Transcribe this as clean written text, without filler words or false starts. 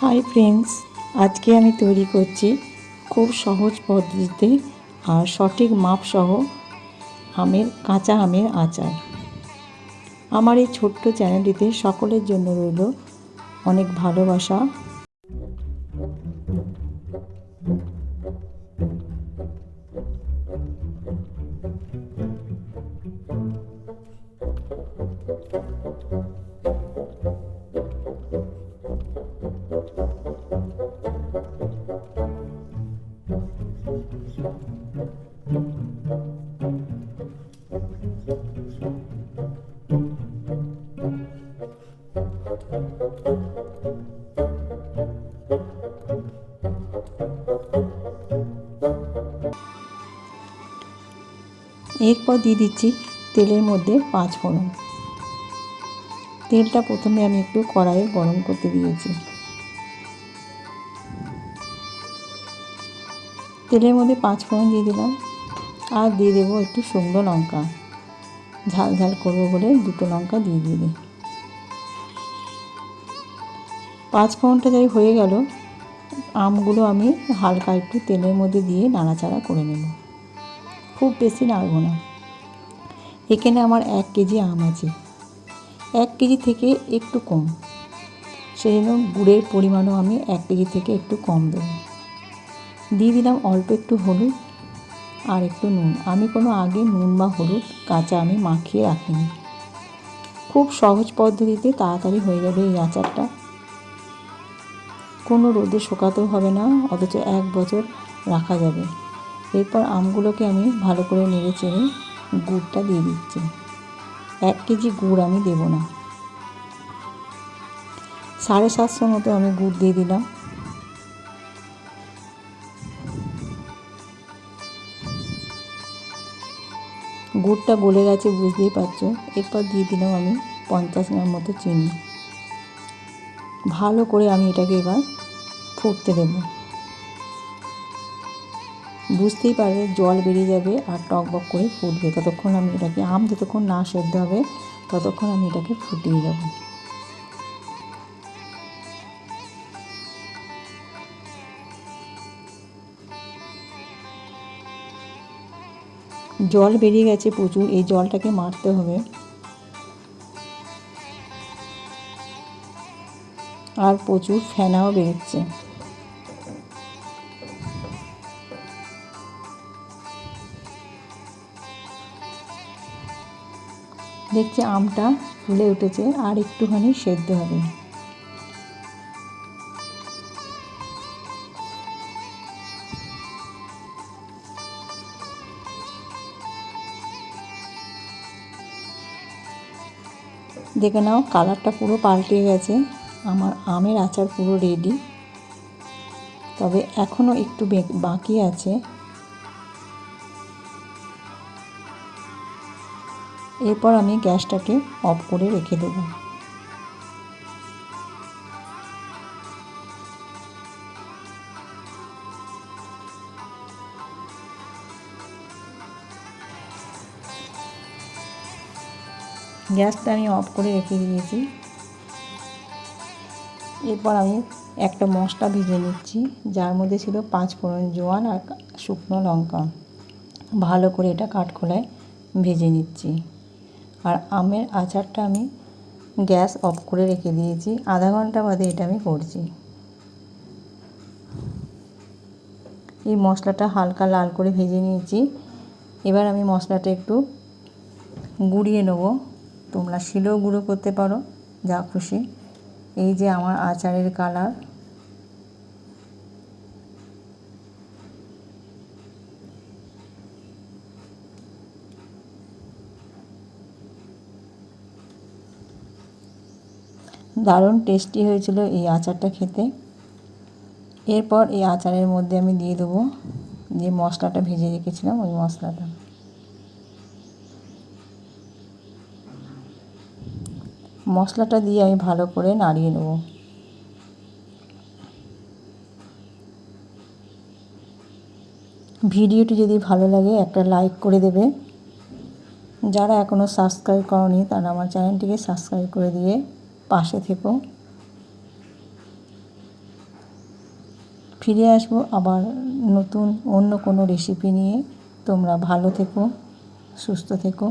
Hi friends, আজকে আমি তৈরি করছি খুব সহজ পদ্ধতিতে আর সঠিক মাপসহ কাঁচা আমের আচার। আমার এই ছোট্ট চ্যানেলটিতে সকলের জন্য রইল অনেক ভালোবাসা। এরপর দিয়ে দিচ্ছি তেলের মধ্যে 5 ফোড়ন। তেলটা প্রথমে আমি একটু কড়াইয়ে গরম করতে দিয়েছি। তেলের মধ্যে 5 ফোড়ন দিয়ে দিলাম, আর দিয়ে দেবো একটু শুকনো লঙ্কা। ঝাল ঝাল করবো বলে 2টো লঙ্কা দিয়ে দিই। 5 ফোড়নটা যাই হয়ে গেল, আমগুলো আমি হালকা একটু তেলের মধ্যে দিয়ে নাড়াচাড়া করে নেব। খুব বেশি নাড়ব না। এখানে আমার 1 কেজি আম আছে, 1 কেজি থেকে একটু কম, সেই জন্য গুড়ের পরিমাণও আমি 1 কেজি থেকে একটু কম দেব। দিয়ে দিলাম অল্প একটু হলুদ আর একটু নুন। আমি কোনো আগে নুন বা হলুদ কাঁচা আমি মাখিয়ে রাখিনি। খুব সহজ পদ্ধতিতে তাড়াতাড়ি হয়ে যাবে এই আচারটা। কোনো রোদে শুকাতেও হবে না, অথচ 1 বছর রাখা যাবে। এরপর আমগুলোকে আমি ভালো করে নেড়ে চেড়ে গুড়টা দিয়ে দিচ্ছি। 1 কেজি গুড় আমি দেব না, 750 মতো আমি গুড় দিয়ে দিলাম। গুড়টা গলে গেছে বুঝতেই পারছো। এরপর দিয়ে দিলাম আমি 50 গ্রাম মতো চিনি। ভালো করে আমি এটাকে এবার ফুটতে দেব। বুঝতেই পারবে জল বেরিয়ে যাবে আর টকবক করে ফুটবে। ততক্ষণ আমি এটাকে, আম যতক্ষণ না সেদ্ধ হবে ততক্ষণ আমি এটাকে ফুটিয়ে দেব। জল বেরিয়ে গেছে প্রচুর, এই জলটাকে মারতে হবে। আর প্রচুর ফেনাও বেরোচ্ছে। দেখছি আমটা ফুলে উঠেছে, আর একটুখানি সেদ্ধ হবে। দেখে নাও কালারটা পুরো পাল্টে গেছে। আমার আমের আচার পুরো রেডি, তবে এখনও একটু বাকি আছে। এরপর আমি গ্যাসটাকে অফ করে রেখে দেব। গ্যাসটা আমি অফ করে রেখে দিয়েছি। এরপর আমি একটা মশলা ভেজে নিচ্ছি, যার মধ্যে ছিল 5 ফোড়ন, জোয়ান আর শুকনো লঙ্কা। ভালো করে এটা কাঠখোলায় ভেজে নিচ্ছি। আর আমের আচারটা আমি গ্যাস অফ করে রেখে দিয়েছি, আধা ঘন্টা বাদে এটা আমি করছি। এই মশলাটা হালকা লাল করে ভেজে নিয়েছি। এবার আমি মশলাটা একটু গুঁড়িয়ে নেব। তোমরা শিলেও গুঁড়ো করতে পারো, যা খুশি। এই যে আমার আচারের কালার। দারুণ টেস্টি হয়েছিল এই আচারটা খেতে। এরপর এই আচারের মধ্যে আমি দিয়ে দেবো যে মশলাটা ভেজে রেখেছিলাম, ওই মশলাটা। মশলাটা দিয়ে আমি ভালো করে নাড়িয়ে নেব। ভিডিওটি যদি ভালো লাগে একটা লাইক করে দেবে। যারা এখনও সাবস্ক্রাইব করনি তারা আমার চ্যানেলটিকে সাবস্ক্রাইব করে দিয়ে পাশে থেকো। ফিরে আসবো আবার নতুন অন্য কোনো রেসিপি নিয়ে। তোমরা ভালো থেকো, সুস্থ থেকো।